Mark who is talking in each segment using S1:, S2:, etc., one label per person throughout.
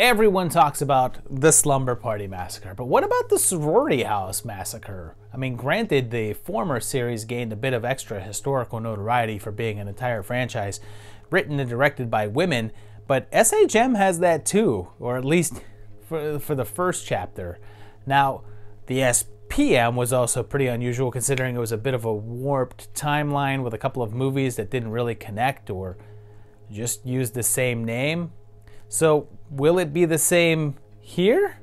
S1: Everyone talks about the Slumber Party Massacre, but what about the Sorority House Massacre? I mean, granted, the former series gained a bit of extra historical notoriety for being an entire franchise written and directed by women, but SHM has that too, or at least for the first chapter. Now, the SPM was also pretty unusual considering it was a bit of a warped timeline with a couple of movies that didn't really connect or just use the same name. So, will it be the same here?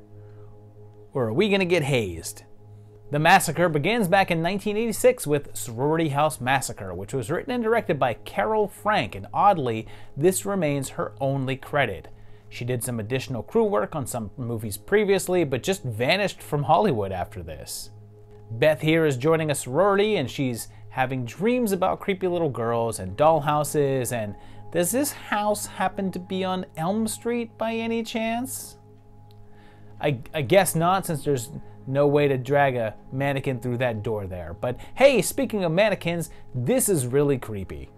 S1: Or are we going to get hazed? The massacre begins back in 1986 with Sorority House Massacre, which was written and directed by Carol Frank, and oddly, this remains her only credit. She did some additional crew work on some movies previously, but just vanished from Hollywood after this. Beth here is joining a sorority, and she's having dreams about creepy little girls and dollhouses, and does this house happen to be on Elm Street by any chance? I guess not, since there's no way to drag a mannequin through that door there. But hey, speaking of mannequins, this is really creepy.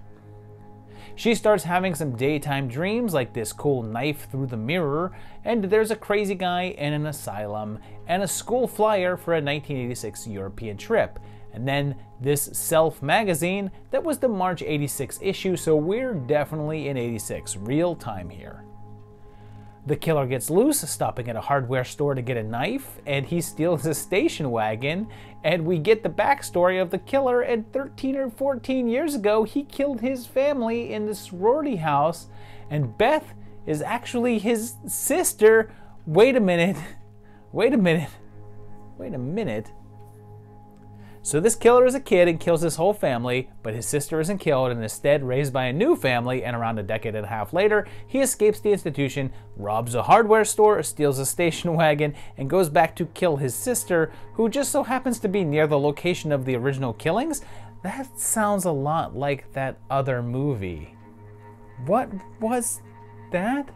S1: She starts having some daytime dreams like this cool knife through the mirror, and there's a crazy guy in an asylum, and a school flyer for a 1986 European trip. And then this Self magazine, that was the March 86 issue, so we're definitely in 86, real time here. The killer gets loose, stopping at a hardware store to get a knife, and he steals a station wagon, and we get the backstory of the killer, and 13 or 14 years ago he killed his family in the sorority house, and Beth is actually his sister. Wait a minute. So this killer is a kid and kills his whole family, but his sister isn't killed and is instead raised by a new family, and around a decade and a half later, he escapes the institution, robs a hardware store, steals a station wagon, and goes back to kill his sister, who just so happens to be near the location of the original killings. That sounds a lot like that other movie. What was that?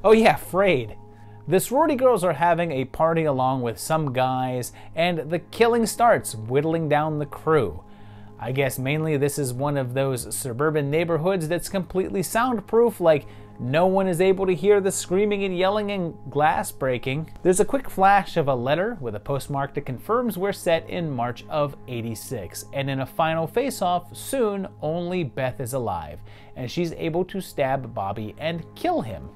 S1: Oh yeah, Frayed. The sorority girls are having a party along with some guys, and the killing starts, whittling down the crew. I guess mainly this is one of those suburban neighborhoods that's completely soundproof, like no one is able to hear the screaming and yelling and glass breaking. There's a quick flash of a letter with a postmark that confirms we're set in March of '86, and in a final face-off, soon only Beth is alive, and she's able to stab Bobby and kill him.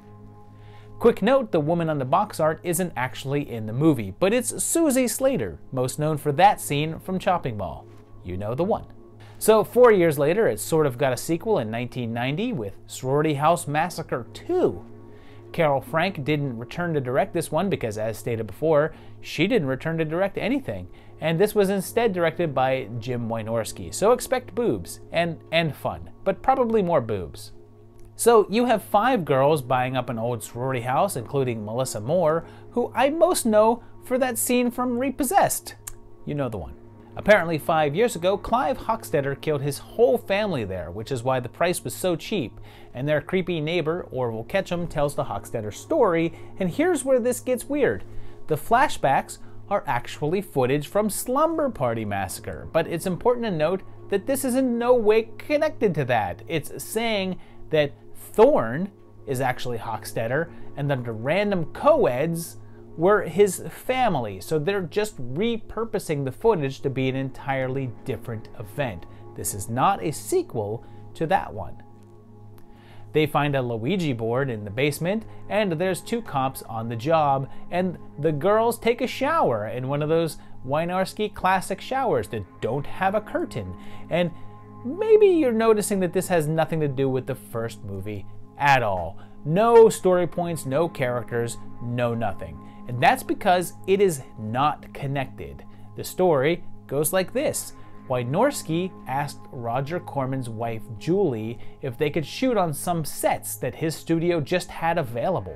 S1: Quick note, the woman on the box art isn't actually in the movie, but it's Susie Slater, most known for that scene from Chopping Mall. You know the one. So 4 years later, it sort of got a sequel in 1990 with Sorority House Massacre 2. Carol Frank didn't return to direct this one because, as stated before, she didn't return to direct anything, and this was instead directed by Jim Wynorski, so expect boobs, and fun, but probably more boobs. So you have 5 girls buying up an old sorority house, including Melissa Moore, who I most know for that scene from Repossessed. You know the one. Apparently 5 years ago, Clive Hochstetter killed his whole family there, which is why the price was so cheap, and their creepy neighbor, Orville Ketchum, tells the Hochstetter story, and here's where this gets weird. The flashbacks are actually footage from Slumber Party Massacre, but it's important to note that this is in no way connected to that. It's saying that Thorne is actually Hochstetter, and that the random co-eds were his family, so they're just repurposing the footage to be an entirely different event. This is not a sequel to that one. They find a Luigi board in the basement, and there's 2 cops on the job, and the girls take a shower in one of those Wynorski classic showers that don't have a curtain, and maybe you're noticing that this has nothing to do with the first movie at all. No story points, no characters, no nothing. And that's because it is not connected. The story goes like this. Wynorski asked Roger Corman's wife, Julie, if they could shoot on some sets that his studio just had available.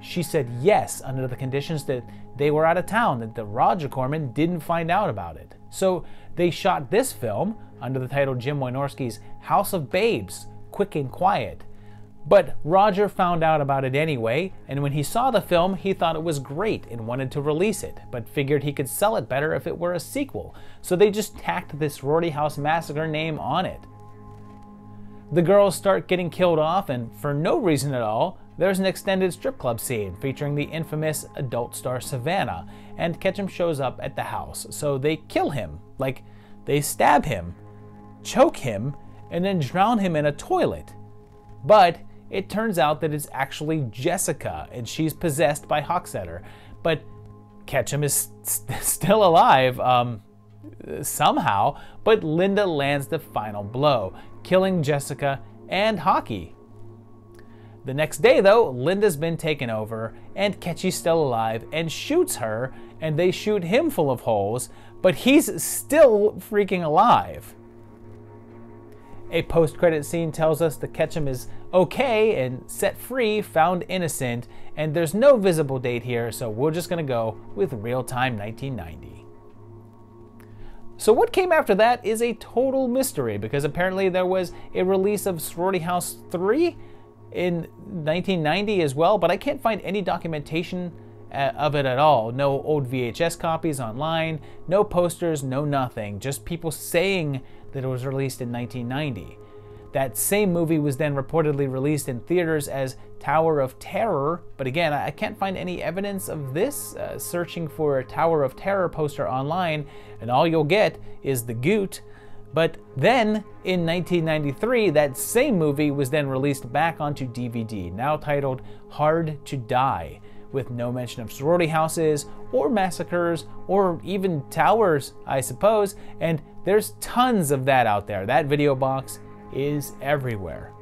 S1: She said yes, under the conditions that they were out of town, that the Roger Corman didn't find out about it. So they shot this film under the title Jim Wynorski's House of Babes, Quick and Quiet. But Roger found out about it anyway, and when he saw the film, he thought it was great and wanted to release it, but figured he could sell it better if it were a sequel, so they just tacked this Sorority House Massacre name on it. The girls start getting killed off, and for no reason at all, there's an extended strip club scene featuring the infamous adult star Savannah, and Ketchum shows up at the house, so they kill him. Like, they stab him, choke him, and then drown him in a toilet. But it turns out that it's actually Jessica, and she's possessed by Hochstetter. But Ketchum is still alive, somehow, but Linda lands the final blow, killing Jessica and Hockey. The next day, though, Linda's been taken over, and Ketchy's still alive, and shoots her, and they shoot him full of holes, but he's still freaking alive. A post-credit scene tells us that Ketchum is okay and set free, found innocent, and there's no visible date here, so we're just gonna go with real-time 1990. So what came after that is a total mystery, because apparently there was a release of Sorority House 3 in 1990 as well, but I can't find any documentation of it at all. No old VHS copies online, no posters, no nothing, just people saying that it was released in 1990. That same movie was then reportedly released in theaters as Tower of Terror, but again, I can't find any evidence of this. Searching for a Tower of Terror poster online, and all you'll get is the Goot. But then, in 1993, that same movie was then released back onto DVD, now titled Hard to Die, with no mention of sorority houses, or massacres, or even towers, I suppose, and there's tons of that out there. That video box is everywhere.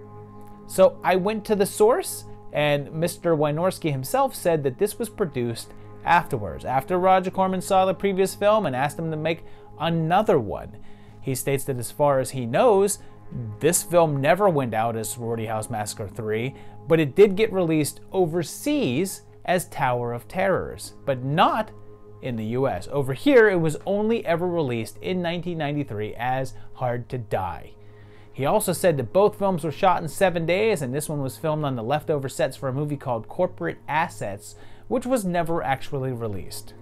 S1: So I went to the source, and Mr. Wynorski himself said that this was produced afterwards, after Roger Corman saw the previous film and asked him to make another one. He states that as far as he knows, this film never went out as Sorority House Massacre 3, but it did get released overseas as Tower of Terrors, but not in the US. Over here, it was only ever released in 1993 as Hard to Die. He also said that both films were shot in 7 days, and this one was filmed on the leftover sets for a movie called Corporate Assets, which was never actually released.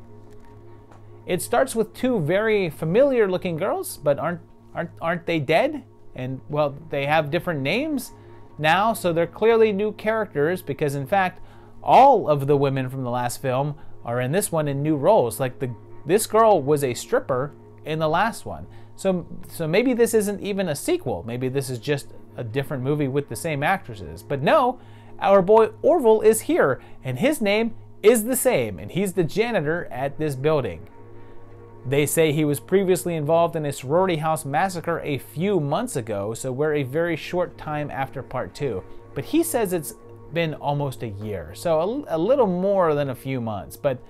S1: It starts with two very familiar looking girls, but aren't they dead? And well, they have different names now, so they're clearly new characters, because in fact, all of the women from the last film are in this one in new roles. Like this girl was a stripper in the last one. So maybe this isn't even a sequel. Maybe this is just a different movie with the same actresses. But no, our boy Orville is here, and his name is the same, and he's the janitor at this building. They say he was previously involved in a sorority house massacre a few months ago, so we're a very short time after part 2. But he says it's been almost a year, so a little more than a few months. But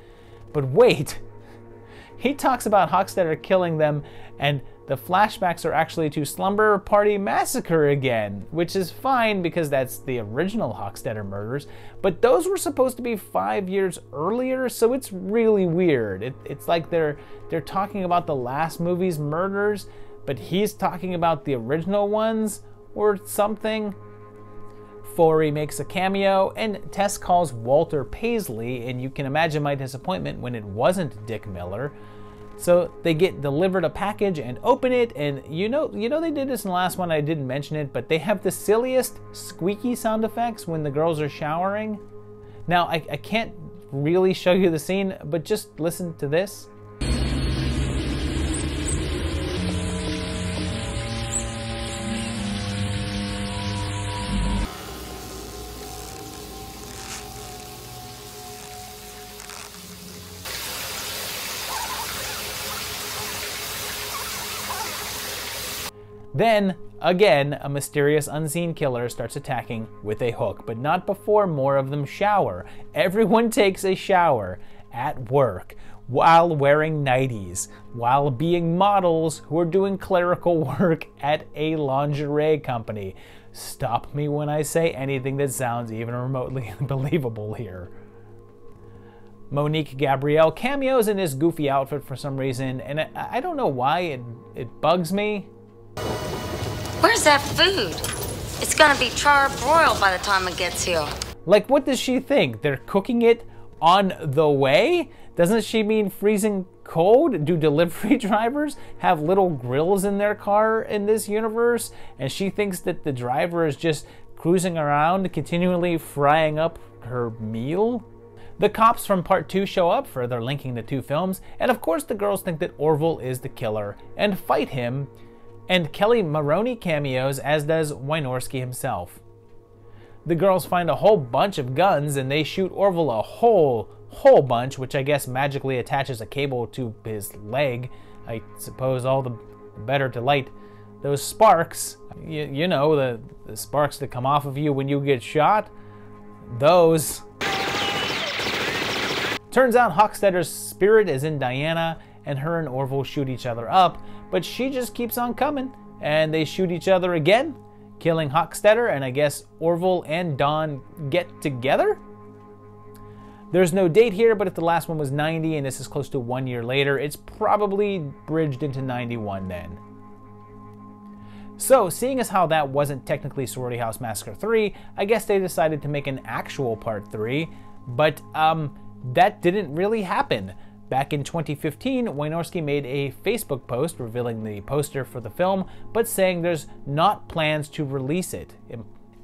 S1: wait, he talks about Hochstetter killing them, and the flashbacks are actually to Slumber Party Massacre again, which is fine because that's the original Hochstetter murders, but those were supposed to be 5 years earlier, so it's really weird. It's like they're talking about the last movie's murders, but he's talking about the original ones or something. Forey makes a cameo, and Tess calls Walter Paisley, and you can imagine my disappointment when it wasn't Dick Miller. So they get delivered a package and open it, and you know they did this in the last one, I didn't mention it, but they have the silliest squeaky sound effects when the girls are showering. Now, I can't really show you the scene, but just listen to this. Then, again, a mysterious unseen killer starts attacking with a hook, but not before more of them shower. Everyone takes a shower at work while wearing nighties, while being models who are doing clerical work at a lingerie company. Stop me when I say anything that sounds even remotely believable here. Monique Gabrielle cameos in this goofy outfit for some reason, and I don't know why, it bugs me.
S2: Where's that food? It's gonna be char-broiled by the time it gets here.
S1: Like, what does she think? They're cooking it on the way? Doesn't she mean freezing cold? Do delivery drivers have little grills in their car in this universe? And she thinks that the driver is just cruising around, continually frying up her meal? The cops from part 2 show up, further linking the two films, and of course the girls think that Orville is the killer and fight him, and Kelly Maroney cameos, as does Wynorski himself. The girls find a whole bunch of guns and they shoot Orville a whole bunch, which I guess magically attaches a cable to his leg. I suppose all the better to light those sparks. You know, the sparks that come off of you when you get shot. Those. Turns out Hochstetter's spirit is in Diana, and her and Orville shoot each other up, but she just keeps on coming, and they shoot each other again, killing Hochstetter, and I guess Orville and Dawn get together? There's no date here, but if the last one was 90 and this is close to 1 year later, it's probably bridged into 91 then. So, seeing as how that wasn't technically Sorority House Massacre 3, I guess they decided to make an actual part 3, but that didn't really happen. Back in 2015, Wynorski made a Facebook post revealing the poster for the film, but saying there's not plans to release it,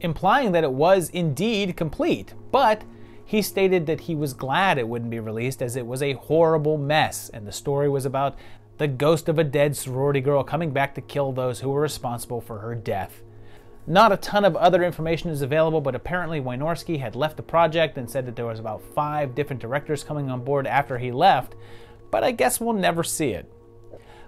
S1: implying that it was indeed complete. But he stated that he was glad it wouldn't be released as it was a horrible mess, and the story was about the ghost of a dead sorority girl coming back to kill those who were responsible for her death. Not a ton of other information is available, but apparently Wynorski had left the project and said that there was about 5 different directors coming on board after he left, but I guess we'll never see it.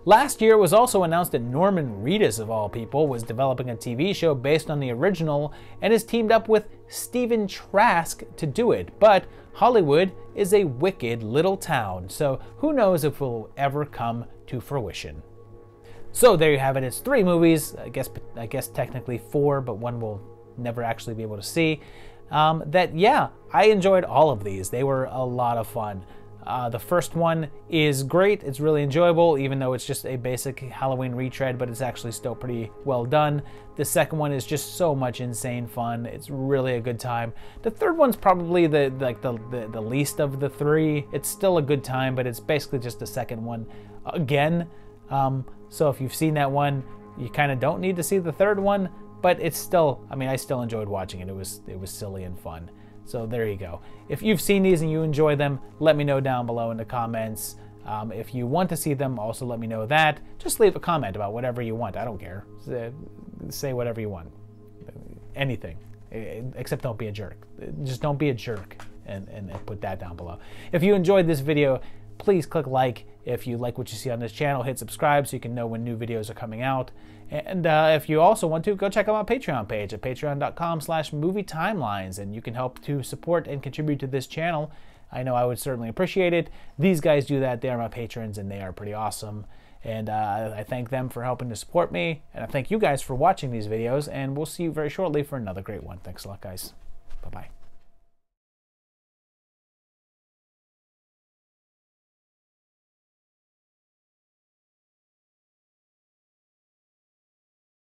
S1: Last year it was also announced that Norman Reedus, of all people, was developing a TV show based on the original and has teamed up with Stephen Trask to do it, but Hollywood is a wicked little town, so who knows if it will ever come to fruition. So there you have it. It's 3 movies. I guess technically 4, but one we'll never actually be able to see. Yeah, I enjoyed all of these. They were a lot of fun. The first one is great. It's really enjoyable, even though it's just a basic Halloween retread, but it's actually still pretty well done. The second one is just so much insane fun. It's really a good time. The third one's probably the least of the 3. It's still a good time, but it's basically just the second one again. So if you've seen that one, you kind of don't need to see the third one, but it's still, I mean, I still enjoyed watching it. It was silly and fun. So there you go. If you've seen these and you enjoy them, let me know down below in the comments. If you want to see them, also let me know that. Just leave a comment about whatever you want. I don't care. Say whatever you want. Anything. Except don't be a jerk. Just don't be a jerk and put that down below. If you enjoyed this video, please click like. If you like what you see on this channel, hit subscribe so you can know when new videos are coming out. And if you also want to, go check out my Patreon page at patreon.com/movietimelines, and you can help to support and contribute to this channel. I know I would certainly appreciate it. These guys do that. They are my patrons, and they are pretty awesome. And I thank them for helping to support me, and I thank you guys for watching these videos, and we'll see you very shortly for another great one. Thanks a lot, guys. Bye-bye.